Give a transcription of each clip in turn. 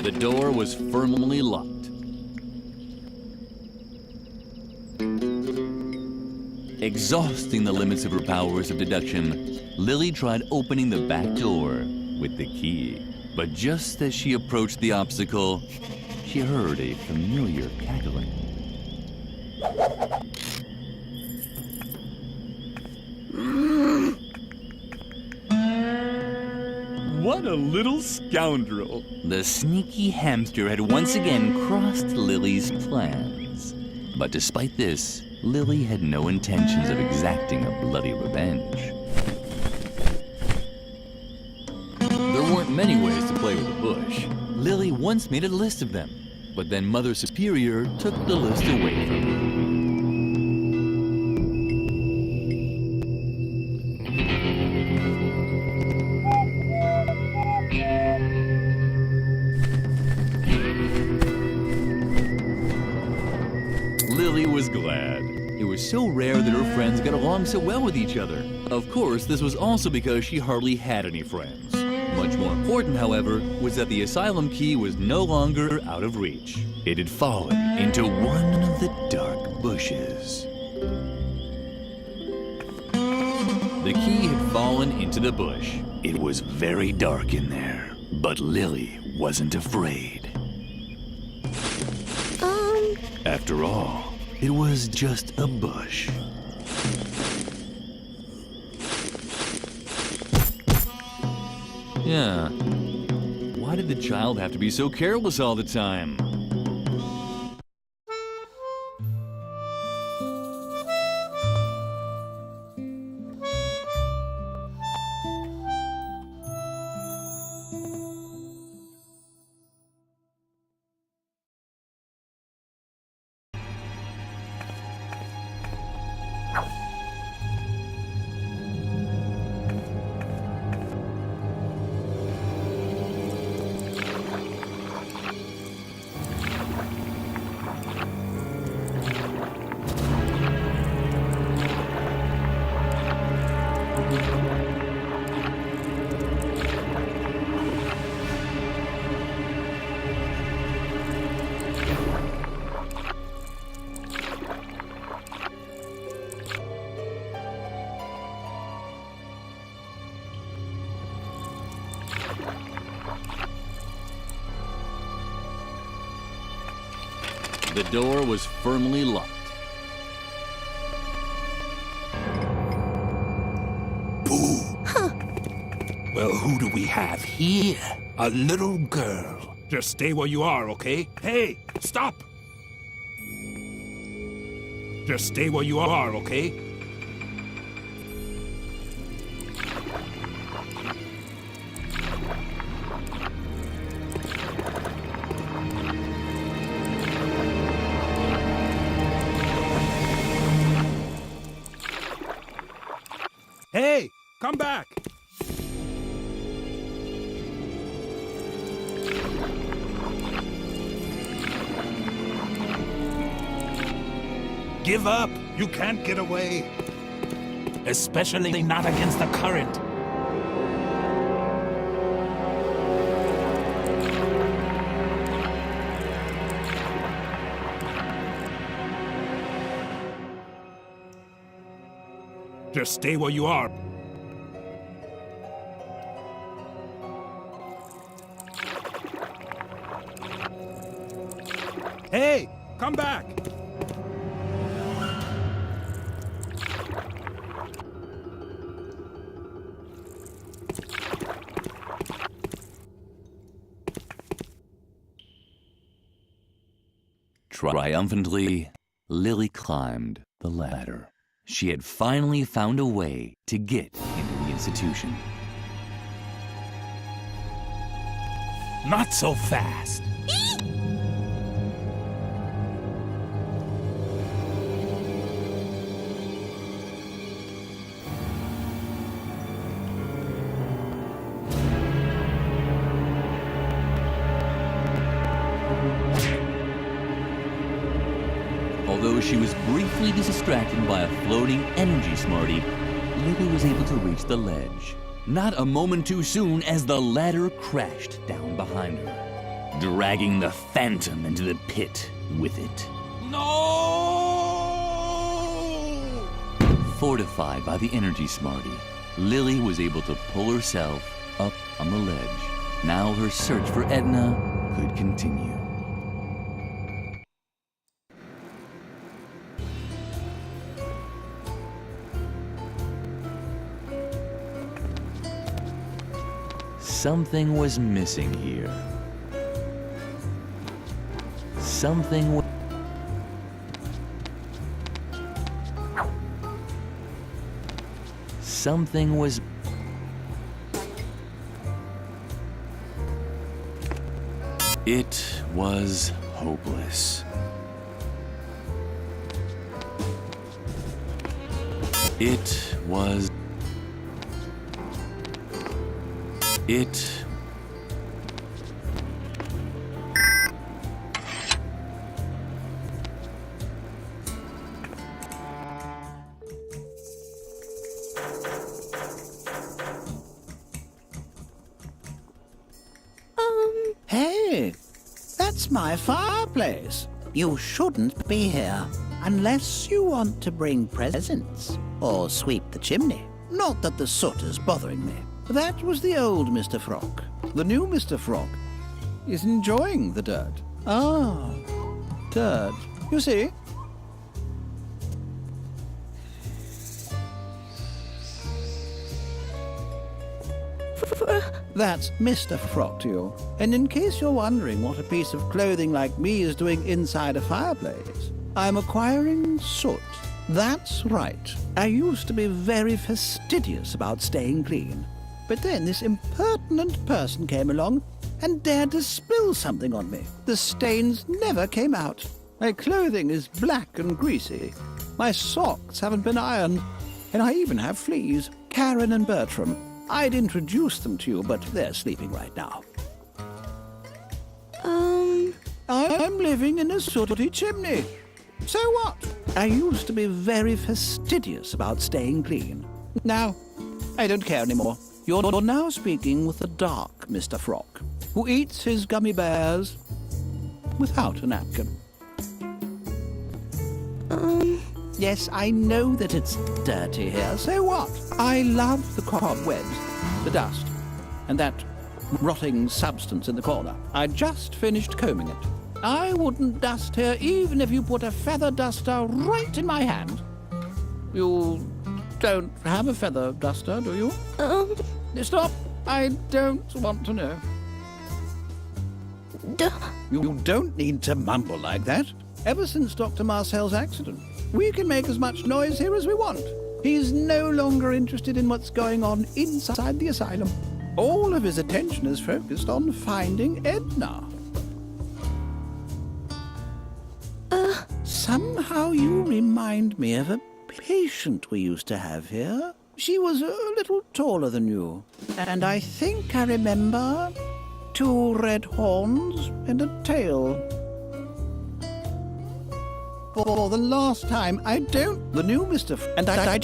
The door was firmly locked. Exhausting the limits of her powers of deduction, Lily tried opening the back door with the key. But just as she approached the obstacle, she heard a familiar cackling. What a little scoundrel! The sneaky hamster had once again crossed Lily's plans. But despite this, Lily had no intentions of exacting a bloody revenge. There weren't many ways to play with a bush. Lily once made a list of them, but then Mother Superior took the list away from her. Lily was glad. It was so rare that her friends got along so well with each other. Of course, this was also because she hardly had any friends. Much more important, however, was that the asylum key was no longer out of reach. It had fallen into one of the dark bushes. The key had fallen into the bush. It was very dark in there, but Lily wasn't afraid. After all, it was just a bush. Yeah. Why did the child have to be so careless all the time? The door was firmly locked. Boo! Well, who do we have here? A little girl. Just stay where you are, okay? Hey, stop! Just stay where you are, okay? Hey, come back! Give up! You can't get away! Especially not against the current. Just stay where you are. Hey, come back! Triumphantly, Lily climbed the ladder. She had finally found a way to get into the institution. Not so fast. Although she was briefly distracted by a floating energy smartie, Lily was able to reach the ledge. Not a moment too soon as the ladder crashed down behind her. dragging the phantom into the pit with it. No! Fortified by the energy Smarty, Lily was able to pull herself up on the ledge. Now her search for Edna could continue. Something was missing here. Something was... Something was... It was hopeless. It was... It... Hey, that's my fireplace. You shouldn't be here unless you want to bring presents or sweep the chimney. Not that the soot is bothering me. That was the old Mr. Frog. The new Mr. Frog is enjoying the dirt. Ah, dirt. You see? That's Mr. Frog to you. And in case you're wondering what a piece of clothing like me is doing inside a fireplace, I'm acquiring soot. That's right. I used to be very fastidious about staying clean. But then this impertinent person came along and dared to spill something on me. The stains never came out. My clothing is black and greasy. My socks haven't been ironed. And I even have fleas. Karen and Bertram. I'd introduce them to you, but they're sleeping right now. I'm living in a sooty chimney. So what? I used to be very fastidious about staying clean. Now, I don't care anymore. You're now speaking with the dark Mr. Frog, who eats his gummy bears without a napkin. Yes, I know that it's dirty here. So what? I love the cobwebs, the dust, and that rotting substance in the corner. I just finished combing it. I wouldn't dust here even if you put a feather duster right in my hand. You don't have a feather duster, do you? Stop. I don't want to know. You don't need to mumble like that. Ever since Dr. Marcel's accident, we can make as much noise here as we want. He's no longer interested in what's going on inside the asylum. All of his attention is focused on finding Edna. Somehow you remind me of a patient we used to have here. She was a little taller than you. And I think I remember 2 red horns and a tail. For the last time, the new Mr. And I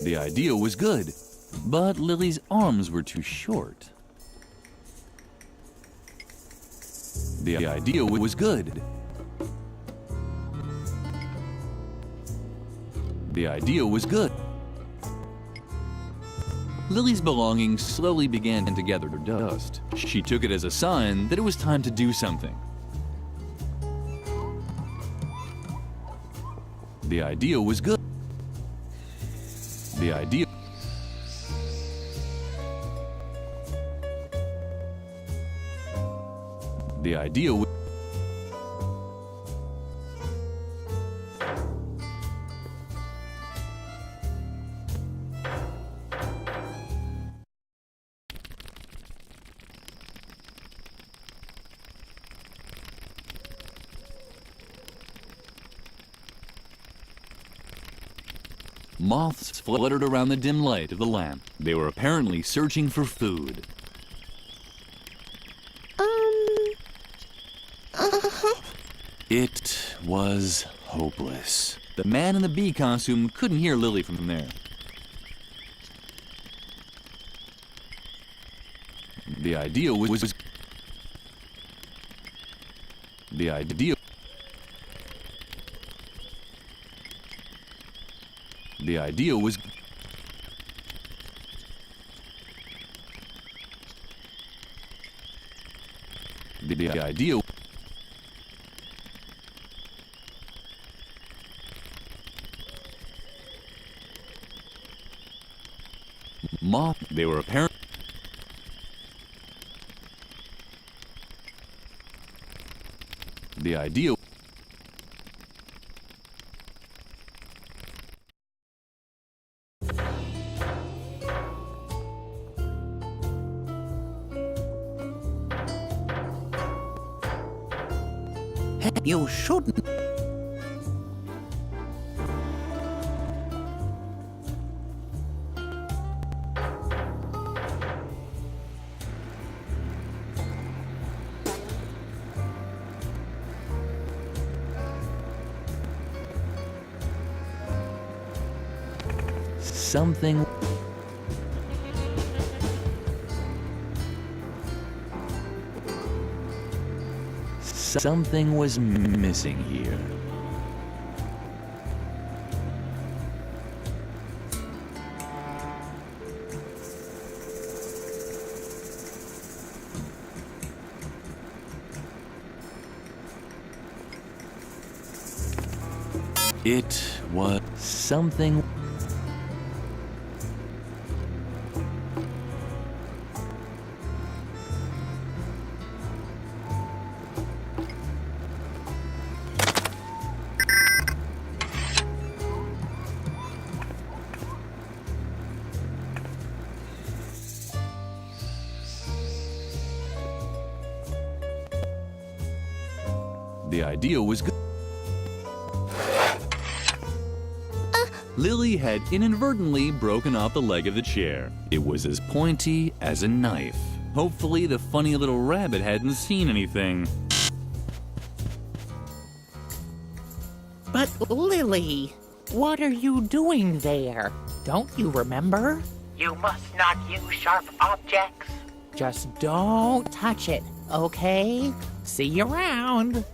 The idea was good, but Lily's arms were too short. The idea was good. The idea was good. Lily's belongings slowly began to gather to dust. She took it as a sign that it was time to do something. The idea was good. The idea. The idea. Moths fluttered around the dim light of the lamp. They were apparently searching for food. It was hopeless. The man in the bee costume couldn't hear Lily from there. The idea was the idea was the idea moth they were apparent the idea You shouldn't. something was missing here. It was something. The idea was good. Lily had inadvertently broken off the leg of the chair. It was as pointy as a knife. Hopefully the funny little rabbit hadn't seen anything. But Lily, what are you doing there? Don't you remember? You must not use sharp objects. Just don't touch it, okay? See you around.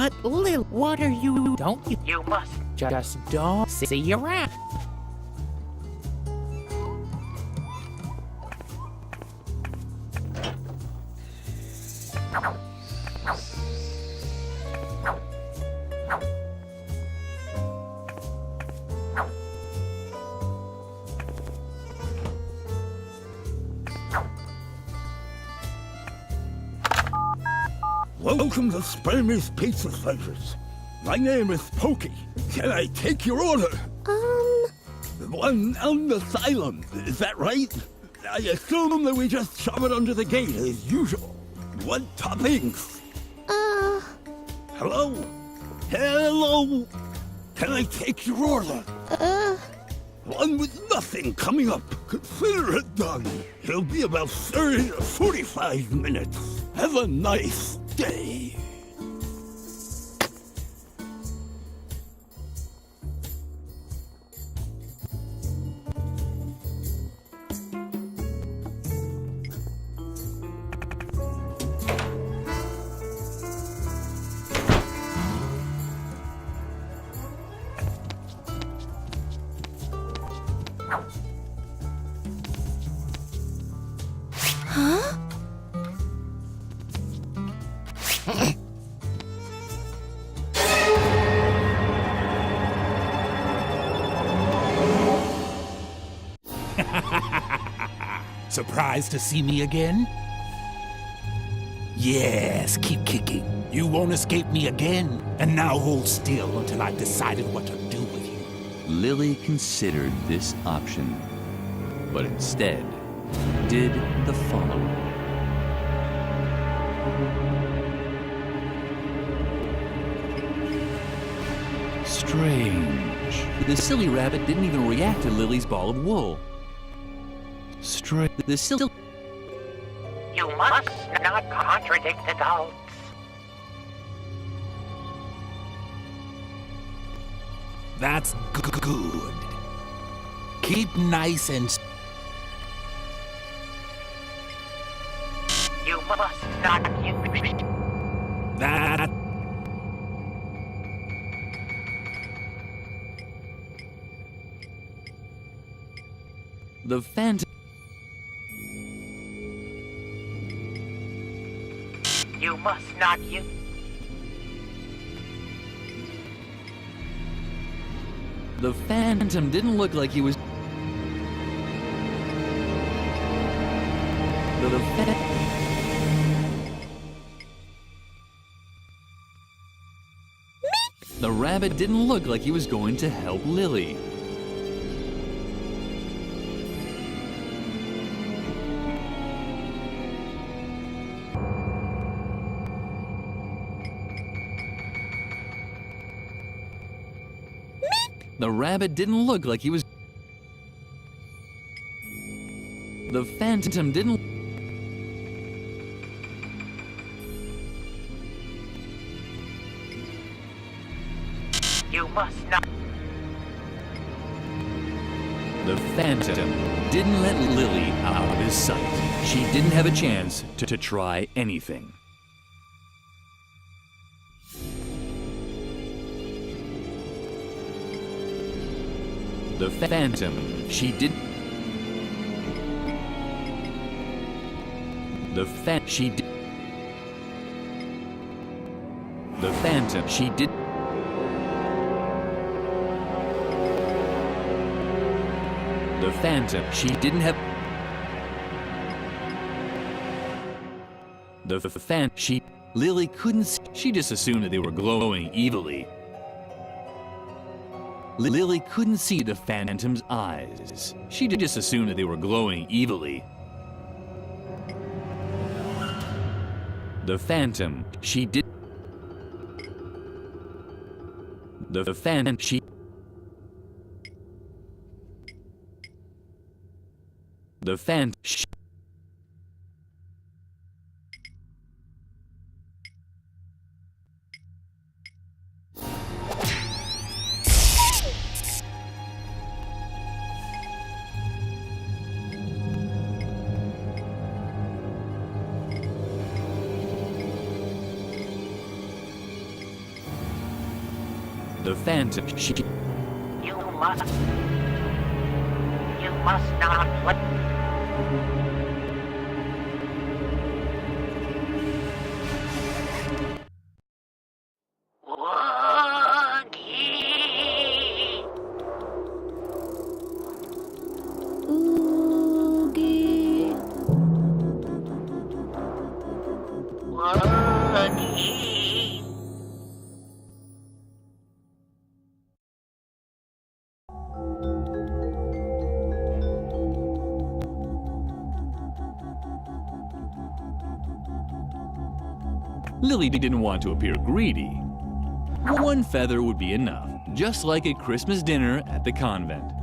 But Lil, what are you? Don't you? You must. Just don't see you around. Welcome to Spermie's Pizza Slices. My name is Pokey. Can I take your order? The one on the asylum, is that right? I assume that we just shove it under the gate as usual. What toppings? Hello? Hello? Can I take your order? One with nothing coming up. Consider it done. It'll be about 30 to 45 minutes. Have a nice day. Surprised to see me again? Yes, keep kicking. You won't escape me again. And now hold still until I've decided what to do with you. Lily considered this option, but instead did the following. Strange. The silly rabbit didn't even react to Lily's ball of wool. The silly... You must not contradict adults. That's good. Keep nice and... You must not use... That... The phantom... You must not use... The phantom didn't look like he was... The rabbit didn't look like he was going to help Lily. The rabbit didn't look like he was... The phantom didn't... You must not... The phantom didn't let Lily out of his sight. She didn't have a chance to try anything. The phantom, she did... she did... The phantom, she did... The phantom, she didn't have... The phantom, Lily couldn't see... She just assumed that they were glowing evilly. Lily couldn't see the phantom's eyes. She just assumed that they were glowing evilly. The phantom, she did... The phantom, she... The phantom, she... The phantom, she... You must... You must not play... Woogie! Oogie. Woogie! Lily didn't want to appear greedy. One feather would be enough, just like a Christmas dinner at the convent.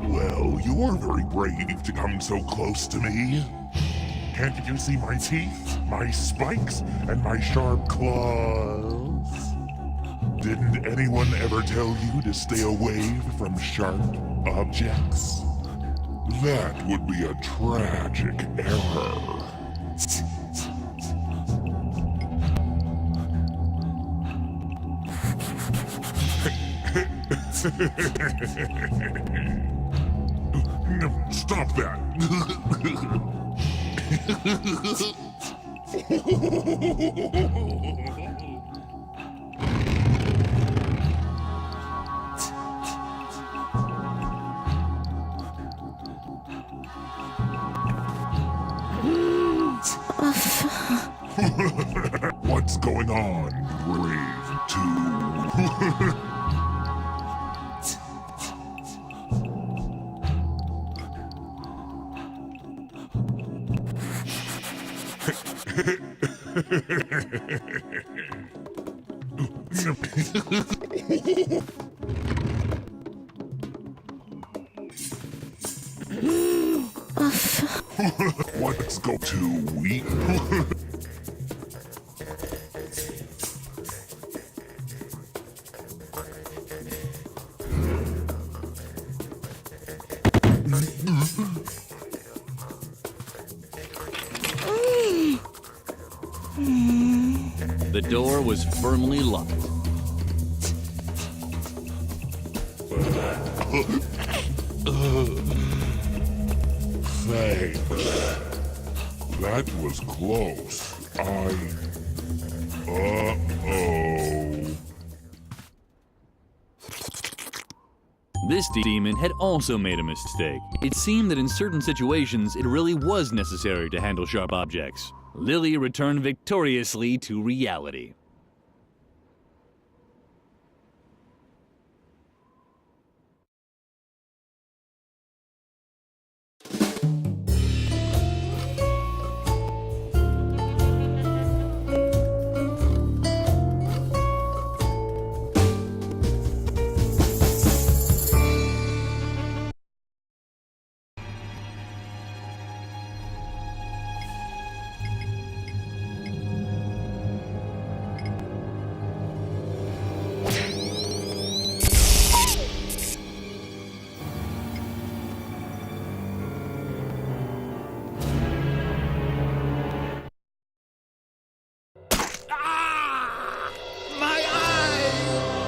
Well, you're very brave to come so close to me. Can't you see my teeth, my spikes, and my sharp claws? Didn't anyone ever tell you to stay away from sharp objects? That would be a tragic error. Stop that! What's going on, Brave 2? Let's go to weak. The door was firmly locked. Thanks. That was close. Uh-oh. This demon had also made a mistake. It seemed that in certain situations, it really was necessary to handle sharp objects. Lily returned victoriously to reality.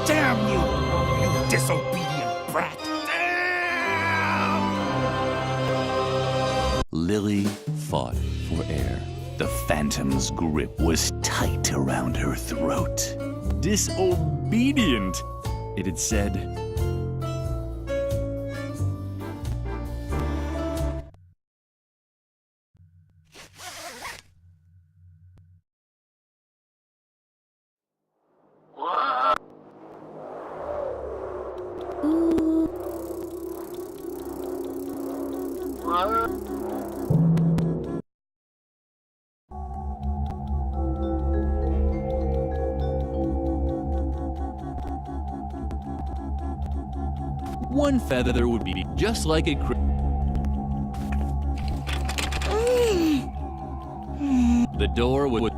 Damn you! You disobedient brat! Damn! Lily fought for air. The phantom's grip was tight around her throat. Disobedient, it had said. One feather would be just like a The door would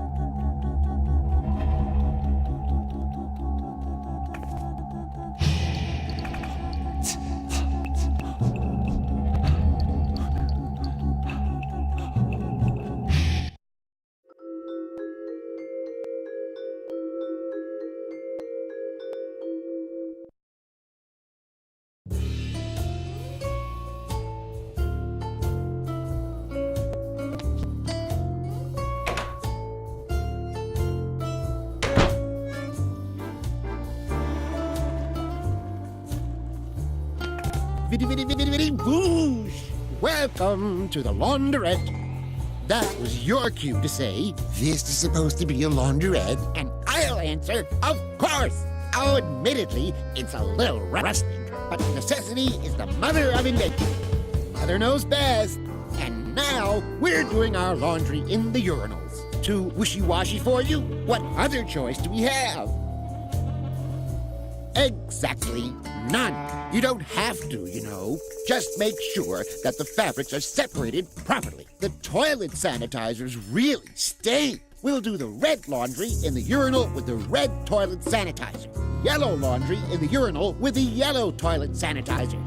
Whoosh! Welcome to the laundrette. That was your cue to say, "This is supposed to be a laundrette," and I'll answer, "Of course." Oh, admittedly, it's a little rustic, but necessity is the mother of invention. Mother knows best. And now we're doing our laundry in the urinals. Too wishy-washy for you? What other choice do we have? Exactly none. You don't have to, you know. Just make sure that the fabrics are separated properly. The toilet sanitizers really stink. We'll do the red laundry in the urinal with the red toilet sanitizer. Yellow laundry in the urinal with the yellow toilet sanitizer.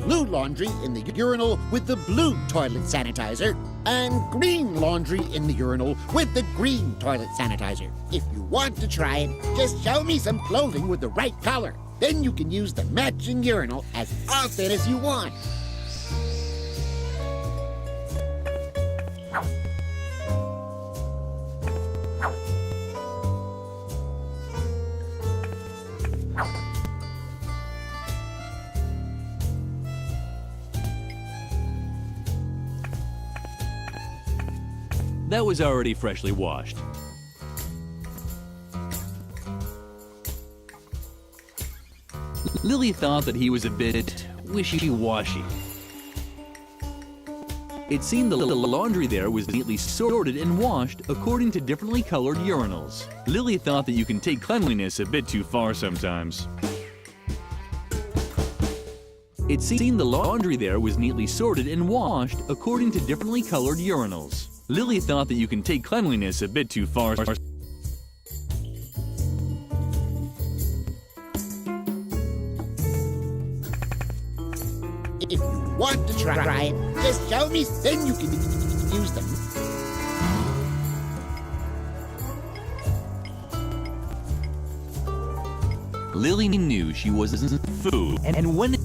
Blue laundry in the urinal with the blue toilet sanitizer. And green laundry in the urinal with the green toilet sanitizer. If you want to try it, just show me some clothing with the right color. Then you can use the matching urinal as often as you want. That was already freshly washed. Lily thought that he was a bit wishy-washy. It seemed the laundry there was neatly sorted and washed according to differently colored urinals. Lily thought that you can take cleanliness a bit too far sometimes. It seemed the laundry there was neatly sorted and washed according to differently colored urinals. Lily thought that you can take cleanliness a bit too far. If you want to try it, just show me, then you can use them. Lily knew she wasn't food, and when